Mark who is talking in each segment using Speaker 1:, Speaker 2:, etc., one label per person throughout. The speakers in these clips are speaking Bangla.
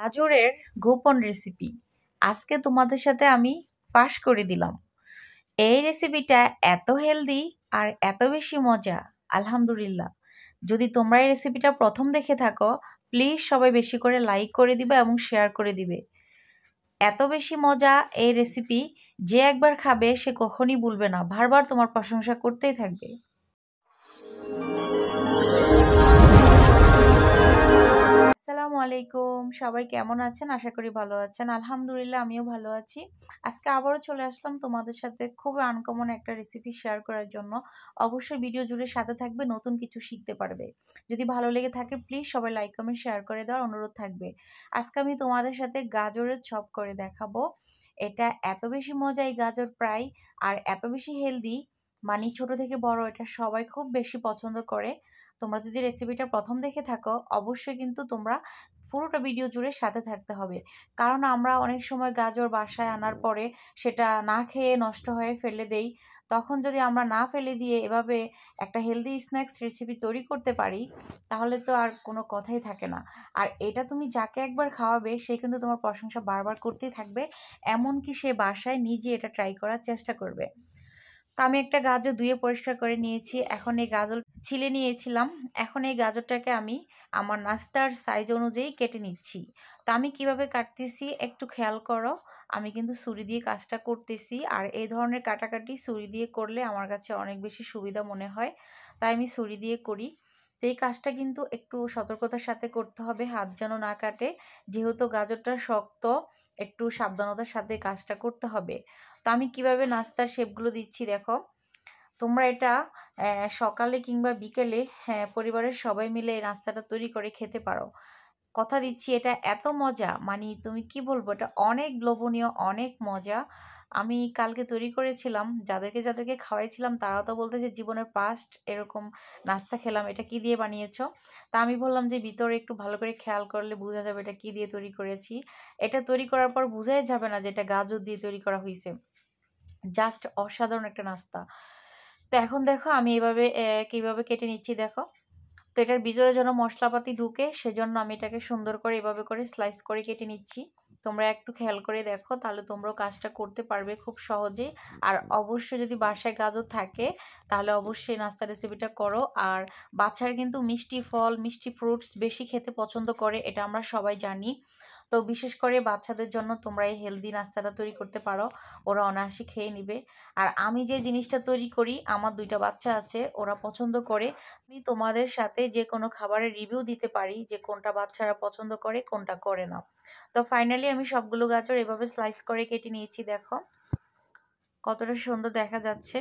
Speaker 1: গাজরের গোপন রেসিপি আজকে তোমাদের সাথে আমি ফাঁস করে দিলাম। এই রেসিপিটা এত হেলদি আর এত বেশি মজা। আলহামদুলিল্লাহ, যদি তোমরা এই রেসিপিটা প্রথম দেখে থাকো, প্লিজ সবাই বেশি করে লাইক করে দিবে এবং শেয়ার করে দিবে। এত বেশি মজা এই রেসিপি, যে একবার খাবে সে কখনই ভুলবে না, বারবার তোমার প্রশংসা করতেই থাকবে। আসসালামু আলাইকুম, সবাই কেমন আছেন? আশা করি ভালো আছেন। আলহামদুলিল্লাহ, আমিও ভালো আছি। আজকে আবারও চলে আসলাম তোমাদের সাথে খুব আনকমন একটা রেসিপি শেয়ার করার জন্য। অবশ্যই ভিডিও জুড়ে সাথে থাকবে, নতুন কিছু শিখতে পারবে। যদি ভালো লেগে থাকে প্লিজ সবাই লাইক কমেন্ট শেয়ার করে দেওয়ার অনুরোধ থাকবে। আজকে আমি তোমাদের সাথে গাজরের চপ করে দেখাবো। এটা এত বেশি মজা এই গাজর প্রায়, আর এত বেশি হেলদি, মানে ছোট থেকে বড় এটা সবাই খুব বেশি পছন্দ করে। তোমরা যদি রেসিপিটা প্রথম দেখে থাকো অবশ্যই কিন্তু তোমরা পুরোটা ভিডিও জুড়ে সাথে থাকতে হবে। কারণ আমরা অনেক সময় গাজর বাসায় আনার পরে সেটা না খেয়ে নষ্ট হয়ে ফেলে দেই। তখন যদি আমরা না ফেলে দিয়ে এভাবে একটা হেলদি স্ন্যাক্স রেসিপি তৈরি করতে পারি, তাহলে তো আর কোনো কথাই থাকে না। আর এটা তুমি যাকে একবার খাওয়াবে সে কিন্তু তোমার প্রশংসা বারবার করতেই থাকবে, এমনকি সে বাসায় নিজে এটা ট্রাই করার চেষ্টা করবে। তো আমি একটা গাজর ধুয়ে পরিষ্কার করে নিয়েছি। এখন এই গাজর ছিলে নিয়েছিলাম। এখন এই গাজরটাকে আমি আমার নাস্তার সাইজ অনুযায়ী কেটে নিচ্ছি। তো আমি কিভাবে কাটতেছি একটু খেয়াল করো। আমি কিন্তু ছুরি দিয়ে কাজটা করতেছি, আর এই ধরনের কাটাকাটি ছুরি দিয়ে করলে আমার কাছে অনেক বেশি সুবিধা মনে হয়, তাই আমি ছুরি দিয়ে করি। তো এই কাজটা কিন্তু একটু সতর্কতার সাথে করতে হবে, হাত যেন না কাটে। যেহেতু গাজরটা শক্ত, একটু সাবধানতার সাথে কাজটা করতে হবে। তো আমি কিভাবে নাস্তার শেপগুলো দিচ্ছি দেখো। তোমরা এটা সকালে কিংবা বিকেলে পরিবারের সবাই মিলে এই নাস্তাটা তৈরি করে খেতে পারো। কথা দিচ্ছি এটা এত মজা, মানে তুমি কি বলবো, এটা অনেক লোভনীয়, অনেক মজা। আমি কালকে তৈরি করেছিলাম, যাদেরকে যাদেরকে খাওয়াইছিলাম তারাও তো বলতেছে জীবনের ফার্স্ট এরকম নাস্তা খেলাম, এটা কি দিয়ে বানিয়েছো? তা আমি বললাম যে ভিতরে একটু ভালো করে খেয়াল করলে বোঝা যাবে এটা কি দিয়ে তৈরি করেছি। এটা তৈরি করার পর বোঝাই যাবে না যে এটা গাজর দিয়ে তৈরি করা হয়েছে। জাস্ট অসাধারণ একটা নাস্তা। তো এখন দেখো আমি এভাবে কিভাবে কেটে নিচ্ছি দেখো। তো এটার ভিতরে যেন মশলাপাতি ঢুকে সেজন্য আমি এটাকে সুন্দর করে এভাবে করে স্লাইস করে কেটে নিচ্ছি। তোমরা একটু খেয়াল করে দেখো, তাহলে তোমরাও কাজটা করতে পারবে খুব সহজে। আর অবশ্যই যদি বাসায় গাজর থাকে তাহলে অবশ্যই নাস্তা রেসিপিটা করো। আর বাচ্চারা কিন্তু মিষ্টি ফল, মিষ্টি ফ্রুটস বেশি খেতে পছন্দ করে, এটা আমরা সবাই জানি। তো বিশেষ করে বাচ্চাদের জন্য তোমরা এই হেলদি নাস্তাটা তৈরি করতে পারো, ওরা অনায়াসে খেয়ে নিবে। আর আমি যে জিনিসটা তৈরি করি, আমার দুইটা বাচ্চা আছে, ওরা পছন্দ করে। আমি তোমাদের সাথে যে কোনো খাবারের রিভিউ দিতে পারি যে কোনটা বাচ্চারা পছন্দ করে কোনটা করে না। তো ফাইনালি আমি সবগুলো গাজর এভাবে স্লাইস করে কেটে নিয়েছি দেখো, কতটা সুন্দর দেখা যাচ্ছে।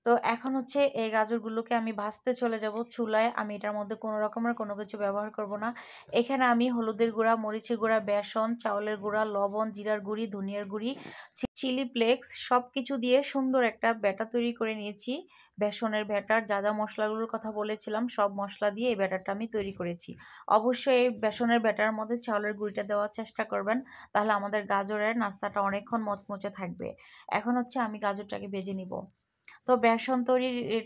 Speaker 1: তো এখন হচ্ছে এই গাজরগুলোকে আমি ভাজতে চলে যাব চুলায়। আমি এটার মধ্যে কোনো রকমের কোনো কিছু ব্যবহার করব না। এখানে আমি হলুদের গুঁড়া, মরিচের গুঁড়া, বেসন, চাউলের গুঁড়া, লবণ, জিরার গুঁড়ি, ধনিয়ার গুঁড়ি, চিলি ফ্লেক্স সব কিছু দিয়ে সুন্দর একটা ব্যাটার তৈরি করে নিয়েছি। বেসনের ব্যাটার, যা যা মশলাগুলোর কথা বলেছিলাম সব মশলা দিয়ে এই ব্যাটারটা আমি তৈরি করেছি। অবশ্যই এই বেসনের ব্যাটার মধ্যে চাউলের গুঁড়িটা দেওয়ার চেষ্টা করবেন, তাহলে আমাদের গাজরের নাস্তাটা অনেকক্ষণ মচমচে থাকবে। এখন হচ্ছে আমি গাজরটাকে ভেজে নিব। তো বেসন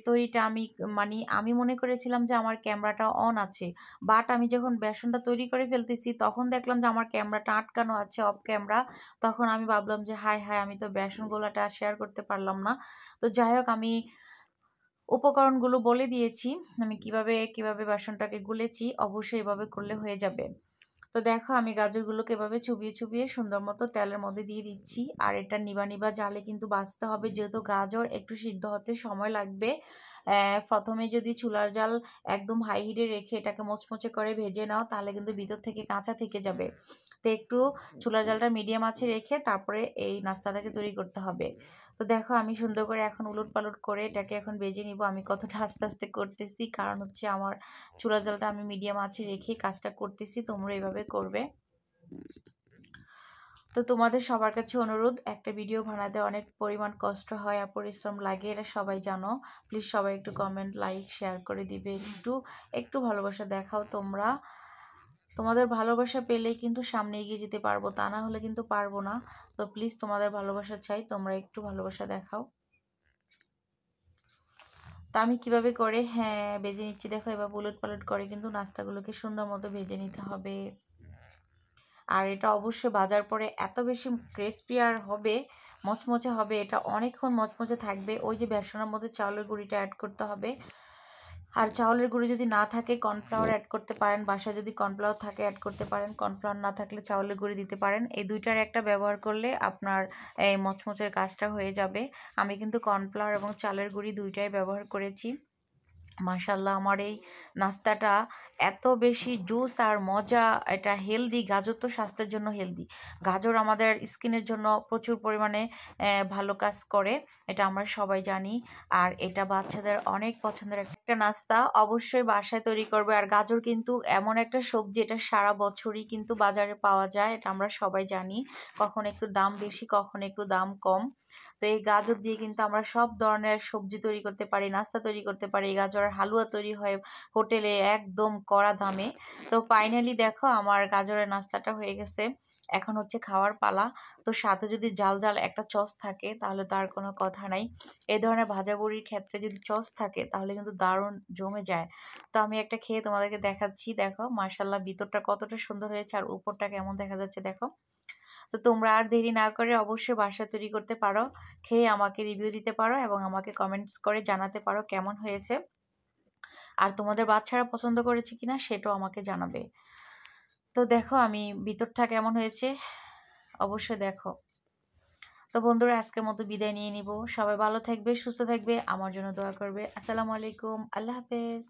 Speaker 1: তৈরিটা আমি, মানে আমি মনে করেছিলাম যে আমার ক্যামেরাটা অন আছে, বাট আমি যখন বেসনটা তৈরি করে ফেলতেছি তখন দেখলাম যে আমার ক্যামেরাটা আটকানো আছে অফ ক্যামেরা। তখন আমি ভাবলাম যে হায় হায়, আমি তো বেসন গোলাটা শেয়ার করতে পারলাম না। তো যাই হোক, আমি উপকরণগুলো বলে দিয়েছি, আমি কিভাবে কিভাবে বেসনটাকে গুলেছি, অবশ্যই এভাবে করলে হয়ে যাবে। তো দেখো আমি গাজরগুলোকে এভাবে চুবিয়ে চুবিয়ে সুন্দর মতো তেলের মধ্যে দিয়ে দিচ্ছি। আর এটা নিবা নিবা জালে কিন্তু ভাজতে হবে, যেহেতু গাজর একটু সিদ্ধ হতে সময় লাগবে। প্রথমে যদি চুলার জাল একদম হাই হিটে রেখে এটাকে মোচমোচে করে ভেজে নাও তাহলে কিন্তু ভিতর থেকে কাঁচা থেকে যাবে। তো একটু চুলার জালটা মিডিয়াম আঁচে রেখে তারপরে এই নাস্তাটাকে তৈরি করতে হবে। তো দেখো আমি সুন্দর করে এখন উলট পালট করে এটাকে এখন ভেজে নিব। আমি কতটা আস্তে আস্তে করতেছি কারণ হচ্ছে আমার চুলা জালটা আমি মিডিয়াম আঁচে রেখে কাজটা করতেছি, তোমরা এভাবে করবে। তো তোমাদের সবার কাছে অনুরোধ, একটা ভিডিও বানাতে অনেক পরিমাণ কষ্ট হয় আর পরিশ্রম লাগে, এটা সবাই জানো। প্লিজ সবাই একটু কমেন্ট, লাইক, শেয়ার করে দিবে। একটু একটু ভালোবাসা দেখাও তোমরা। তোমাদের ভালোবাসা পেলেই কিন্তু সামনে এগিয়ে যেতে পারবো, তা না হলে কিন্তু পারবো না। তো প্লিজ তোমাদের ভালোবাসা চাই, তোমরা একটু ভালোবাসা দেখাও। তা আমি কিভাবে করে ভেজে নিচ্ছি দেখো, এবার উলট পালট করে কিন্তু নাস্তাগুলোকে সুন্দর মতো ভেজে নিতে হবে। আর এটা অবশ্যই ভাজার পরে এত বেশি ক্রিস্পি আর হবে, মচমচে হবে, এটা অনেকক্ষণ মচমচে থাকবে। ওই যে বেসনের মধ্যে চাউলের গুঁড়িটা অ্যাড করতে হবে। আর চাউলের গুঁড়ি যদি না থাকে কর্নফ্লাওয়ার অ্যাড করতে পারেন, বাসায় যদি কর্নফ্লাওয়ার থাকে অ্যাড করতে পারেন, কর্নফ্লাওয়ার না থাকলে চাউলের গুঁড়ি দিতে পারেন। এই দুইটার একটা ব্যবহার করলে আপনার এই মচমচের কাজটা হয়ে যাবে। আমি কিন্তু কর্নফ্লাওয়ার এবং চালের গুঁড়ি দুইটাই ব্যবহার করেছি। মাশাল্লাহ, আমার এই নাস্তাটা এত বেশি জুস আর মজা, এটা হেলদি। গাজর তো স্বাস্থ্যের জন্য হেলদি। গাজর আমাদের স্কিনের জন্য প্রচুর পরিমাণে ভালো কাজ করে, এটা আমরা সবাই জানি। আর এটা বাচ্চাদের অনেক পছন্দের একটা নাস্তা। অবশ্যই বাসায় তৈরি করবে। আর গাজর কিন্তু এমন একটা সবজি, এটা সারা বছরই কিন্তু বাজারে পাওয়া যায়, এটা আমরা সবাই জানি। কখন একটু দাম বেশি, কখন একটু দাম কম। তো এই গাজর দিয়ে কিন্তু আমরা সব ধরনের সবজি তৈরি করতে পারি, নাস্তা তৈরি করতে পারি। এই গাজরের হালুয়া তৈরি হয় হোটেলে একদম কড়া দামে। তো ফাইনালি দেখো আমার গাজরের নাস্তাটা হয়ে গেছে। এখন হচ্ছে খাওয়ার পালা। তো সাথে যদি জাল জাল একটা সস থাকে তাহলে তার কোনো কথা নাই। এই ধরনের ভাজাবুড়ির ক্ষেত্রে যদি সস থাকে তাহলে কিন্তু দারুণ জমে যায়। তো আমি একটা খেয়ে তোমাদেরকে দেখাচ্ছি। দেখো মাশাল্লাহ, ভিতরটা কতটা সুন্দর হয়েছে আর উপরটা কেমন দেখা যাচ্ছে দেখো। তো তোমরা আর দেরি না করে অবশ্যই বাসায় তৈরি করতে পারো, খেয়ে আমাকে রিভিউ দিতে পারো এবং আমাকে কমেন্টস করে জানাতে পারো কেমন হয়েছে। আর তোমাদের বাচ্চারা পছন্দ করেছে কিনা সেটাও আমাকে জানাবে। তো দেখো আমি ভিতরটা কেমন হয়েছে অবশ্যই দেখো। তো বন্ধুরা, আজকের মতো বিদায় নিয়ে নিব। সবাই ভালো থাকবে, সুস্থ থাকবে, আমার জন্য দোয়া করবে। আসসালামু আলাইকুম, আল্লাহ হাফেজ।